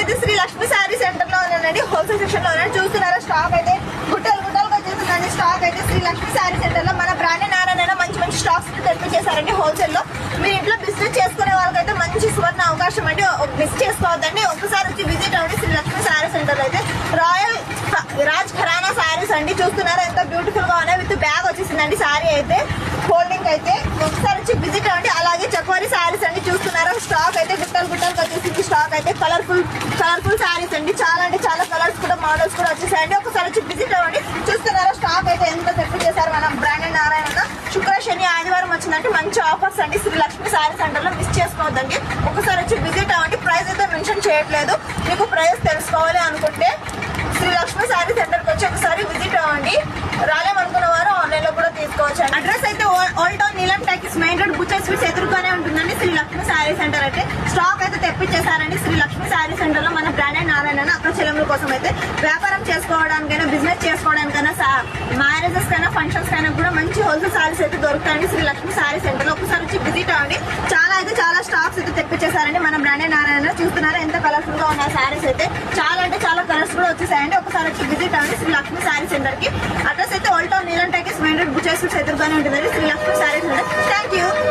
అయితే Shri Lakshmi saree centre లో ఉన్నానండి, హోల్సేల్ సెక్షన్ లో ఉన్నాను. చూస్తున్నారా స్టాక్ అయితే గుట్టలు గుట్టలుగా వచ్చేసిందండి. స్టాక్ అయితే శ్రీ లక్ష్మి శారీ సెంటర్ లో మన బ్రాండ్ నారాయణ మంచి మంచి స్టాక్స్ తెప్పించేశారండి హోల్సేల్ లో. మీ ఇంట్లో బిజినెస్ చేసుకునే వాళ్ళకైతే మంచి సువర్ణ అవకాశం అండి, మిస్ చేసుకోవద్దండి. ఒకసారి వచ్చి విజిట్ అవ్వండి శ్రీ లక్ష్మి శారీ సెంటర్. అయితే రాయల్ రాజ్ ఖరానా శారీస్ అండి, చూస్తున్నారా ఎంత బ్యూటిఫుల్ గా ఉన్నాయి. విత్ బ్యాగ్ వచ్చేసిందండి శారీ అయితే, హోల్డింగ్ అయితే. ఒకసారి వచ్చి విజిట్ అవ్వండి. అలాగే చక్వారీ శారీస్ అండి, చూస్తున్నారా స్టాక్ అయితే గుట్టలు గుట్టలుగా వచ్చేసింది. స్టాక్ అయితే కలర్ఫుల్ శారీస్ అండి, చాలా అంటే చాలా కలర్స్ కూడా మోడల్స్ కూడా వచ్చేసాయండి. ఒకసారి వచ్చి విజిట్ అవ్వండి. చూస్తున్నారా స్టాక్ అయితే ఎంత సెట్ చేశారు మనం బ్రాండ్ నారాయణ. శుక్ర శని ఆదివారం వచ్చిందంటే మంచి ఆఫర్స్ అండి శ్రీ లక్ష్మి శారీ సెంటర్ లో, మిస్ చేసుకోవద్దండి. ఒకసారి వచ్చి విజిట్ అవ్వండి. ప్రైస్ అయితే మెన్షన్ చేయట్లేదు, మీకు ప్రైస్ తెలుసుకోవాలి అనుకుంటే శ్రీ లక్ష్మి శారీ సెంటర్ కి వచ్చి ఒకసారి విజిట్ అవ్వండి. రాలేమనుకున్న వారు ఆన్లైన్ లో కూడా తీసుకోవచ్చు. అడ్రస్ అయితే old town Neelam talkies main road butcher sweets ఎదురుగానే ఉంటుందండి శ్రీ లక్ష్మి శారీ సెంటర్. అయితే స్టాక్ అయితే తెప్పించేశారండి శ్రీ లక్ష్మి శారీ సెంటర్ లో మన బ్రాండెడ్ నారాయణ. అక్కడ చెల్లెముల కోసం అయితే వ్యాపారం చేసుకోవడానికైనా బిజినెస్ చేసుకోవడానికైనా మ్యారేజెస్ కైనా ఫంక్షన్స్ కైనా కూడా మంచి హోల్సేల్ శారీస్ అయితే దొరుకుతాయండి శ్రీ లక్ష్మి శారీ సెంటర్ లో. ఒకసారి వచ్చి విజిట్ అవ్వండి. చాలా స్టాక్స్ అయితే తెప్పించేశారండి మన బ్రాండెడ్ నారాయణ. చూస్తున్నారా ఎంత కలర్ఫుల్ గా ఉన్నాయి శారీస్ అయితే, చాలా అంటే చాలా కలర్స్ కూడా వచ్చేసాయండి. ఒకసారి వచ్చి విజిట్ అవ్వండి శ్రీ లక్ష్మి శారీ సెంటర్ కి. అడ్రస్ అయితే old town Neelam talkies main road butcher sweets ఎదురుగానే ఉంటుందండి Sri Lakshmi saree centre. Thank you.